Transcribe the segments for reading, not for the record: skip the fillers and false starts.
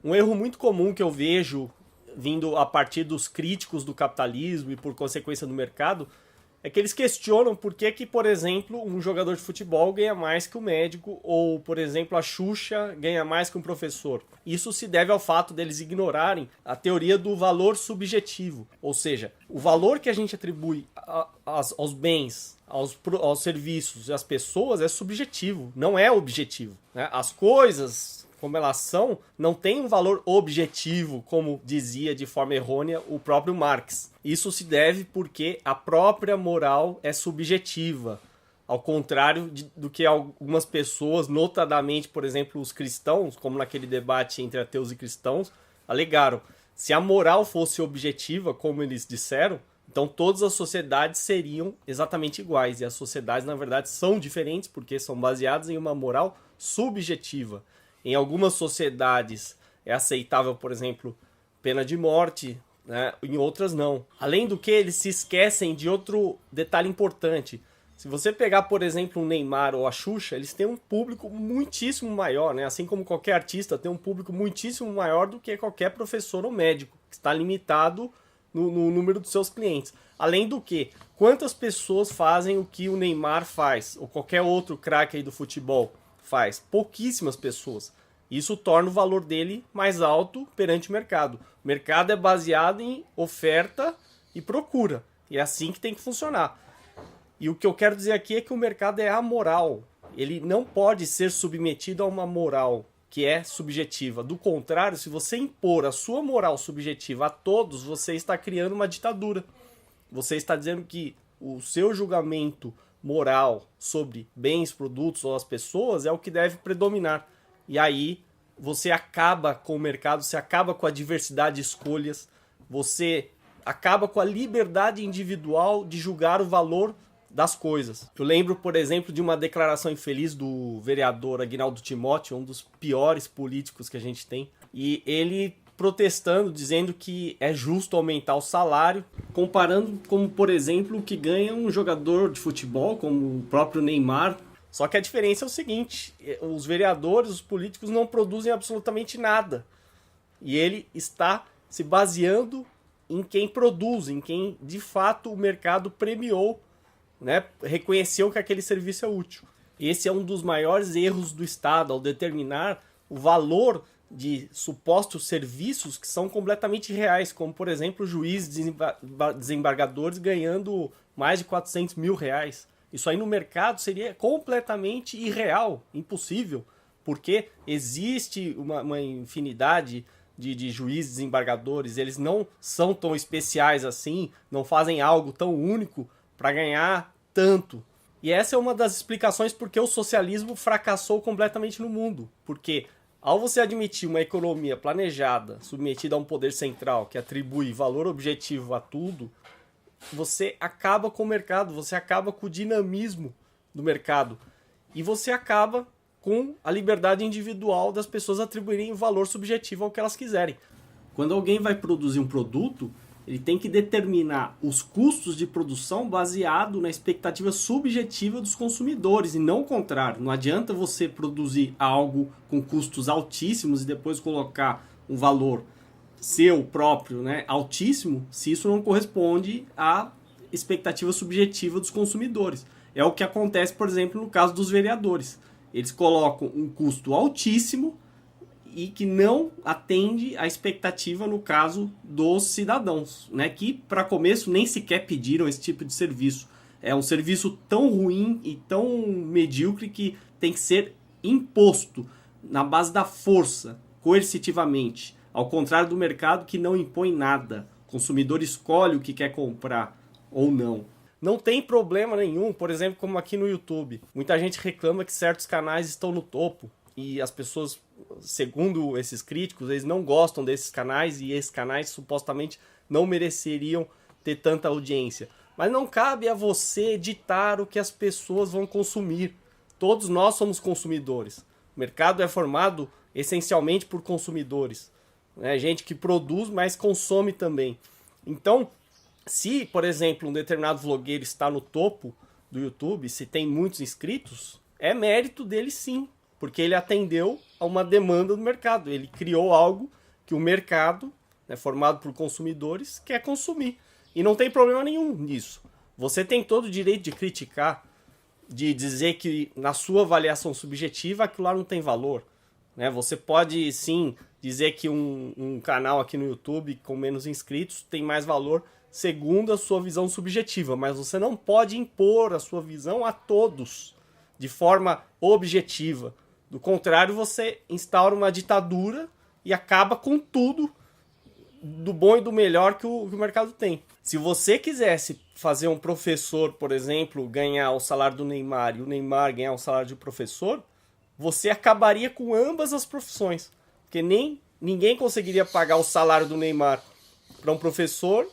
Um erro muito comum que eu vejo vindo a partir dos críticos do capitalismo e por consequência do mercado é que eles questionam por que, por exemplo, um jogador de futebol ganha mais que um médico ou, por exemplo, a Xuxa ganha mais que um professor. Isso se deve ao fato deles ignorarem a teoria do valor subjetivo, ou seja, o valor que a gente atribui aos bens, aos serviços e às pessoas é subjetivo, não é objetivo, né? As coisas, como elas são, não tem um valor objetivo, como dizia de forma errônea o próprio Marx. Isso se deve porque a própria moral é subjetiva, ao contrário do que algumas pessoas, notadamente, por exemplo, os cristãos, como naquele debate entre ateus e cristãos, alegaram. Se a moral fosse objetiva, como eles disseram, então todas as sociedades seriam exatamente iguais. E as sociedades, na verdade, são diferentes porque são baseadas em uma moral subjetiva. Em algumas sociedades é aceitável, por exemplo, pena de morte, né? Em outras não. Além do que, eles se esquecem de outro detalhe importante. Se você pegar, por exemplo, um Neymar ou a Xuxa, eles têm um público muitíssimo maior, né? Assim como qualquer artista tem um público muitíssimo maior do que qualquer professor ou médico, que está limitado no número dos seus clientes. Além do que, quantas pessoas fazem o que o Neymar faz, ou qualquer outro craque aí do futebol faz? Pouquíssimas pessoas. Isso torna o valor dele mais alto perante o mercado. O mercado é baseado em oferta e procura. E é assim que tem que funcionar. E o que eu quero dizer aqui é que o mercado é amoral. Ele não pode ser submetido a uma moral que é subjetiva. Do contrário, se você impor a sua moral subjetiva a todos, você está criando uma ditadura. Você está dizendo que o seu julgamento moral sobre bens, produtos ou as pessoas é o que deve predominar. E aí você acaba com o mercado, você acaba com a diversidade de escolhas, você acaba com a liberdade individual de julgar o valor das coisas. Eu lembro, por exemplo, de uma declaração infeliz do vereador Aguinaldo Timóteo, um dos piores políticos que a gente tem, e ele protestando, dizendo que é justo aumentar o salário, comparando como, por exemplo, o que ganha um jogador de futebol, como o próprio Neymar. Só que a diferença é o seguinte, os vereadores, os políticos não produzem absolutamente nada. E ele está se baseando em quem produz, em quem de fato o mercado premiou, né, reconheceu que aquele serviço é útil. Esse é um dos maiores erros do Estado, ao determinar o valor de supostos serviços que são completamente reais, como, por exemplo, juízes, desembargadores ganhando mais de 400 mil reais. Isso aí no mercado seria completamente irreal, impossível, porque existe uma infinidade de juízes, desembargadores, eles não são tão especiais assim, não fazem algo tão único para ganhar tanto. E essa é uma das explicações porque o socialismo fracassou completamente no mundo. Porque ao você admitir uma economia planejada, submetida a um poder central que atribui valor objetivo a tudo, você acaba com o mercado, você acaba com o dinamismo do mercado. E você acaba com a liberdade individual das pessoas atribuírem valor subjetivo ao que elas quiserem. Quando alguém vai produzir um produto, ele tem que determinar os custos de produção baseado na expectativa subjetiva dos consumidores e não o contrário. Não adianta você produzir algo com custos altíssimos e depois colocar um valor seu próprio, né, altíssimo, se isso não corresponde à expectativa subjetiva dos consumidores. É o que acontece, por exemplo, no caso dos vereadores. Eles colocam um custo altíssimo e que não atende à expectativa no caso dos cidadãos, né? Que para começo nem sequer pediram esse tipo de serviço. É um serviço tão ruim e tão medíocre que tem que ser imposto na base da força, coercitivamente, ao contrário do mercado que não impõe nada. O consumidor escolhe o que quer comprar ou não. Não tem problema nenhum, por exemplo, como aqui no YouTube. Muita gente reclama que certos canais estão no topo e as pessoas, segundo esses críticos, eles não gostam desses canais e esses canais supostamente não mereceriam ter tanta audiência. Mas não cabe a você ditar o que as pessoas vão consumir. Todos nós somos consumidores. O mercado é formado essencialmente por consumidores. Né? Gente que produz, mas consome também. Então, se, por exemplo, um determinado vlogueiro está no topo do YouTube, se tem muitos inscritos, é mérito dele sim. Porque ele atendeu a uma demanda do mercado. Ele criou algo que o mercado, né, formado por consumidores, quer consumir. E não tem problema nenhum nisso. Você tem todo o direito de criticar, de dizer que na sua avaliação subjetiva aquilo lá não tem valor. Né? Você pode, sim, dizer que um canal aqui no YouTube com menos inscritos tem mais valor segundo a sua visão subjetiva, mas você não pode impor a sua visão a todos de forma objetiva. Do contrário, você instaura uma ditadura e acaba com tudo do bom e do melhor que o mercado tem. Se você quisesse fazer um professor, por exemplo, ganhar o salário do Neymar e o Neymar ganhar o salário de professor, você acabaria com ambas as profissões. Porque ninguém conseguiria pagar o salário do Neymar para um professor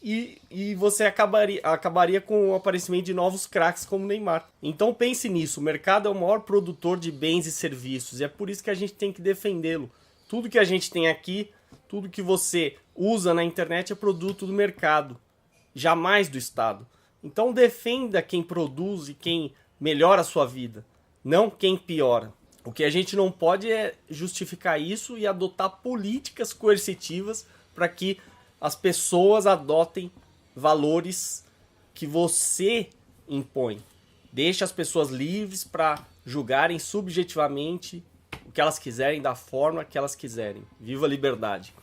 e você acabaria com o aparecimento de novos craques como o Neymar. Então pense nisso, o mercado é o maior produtor de bens e serviços e é por isso que a gente tem que defendê-lo. Tudo que a gente tem aqui, tudo que você usa na internet é produto do mercado, jamais do Estado. Então defenda quem produz e quem melhora a sua vida, não quem piora. O que a gente não pode é justificar isso e adotar políticas coercitivas para que as pessoas adotem valores que você impõe. Deixe as pessoas livres para julgarem subjetivamente o que elas quiserem, da forma que elas quiserem. Viva a liberdade!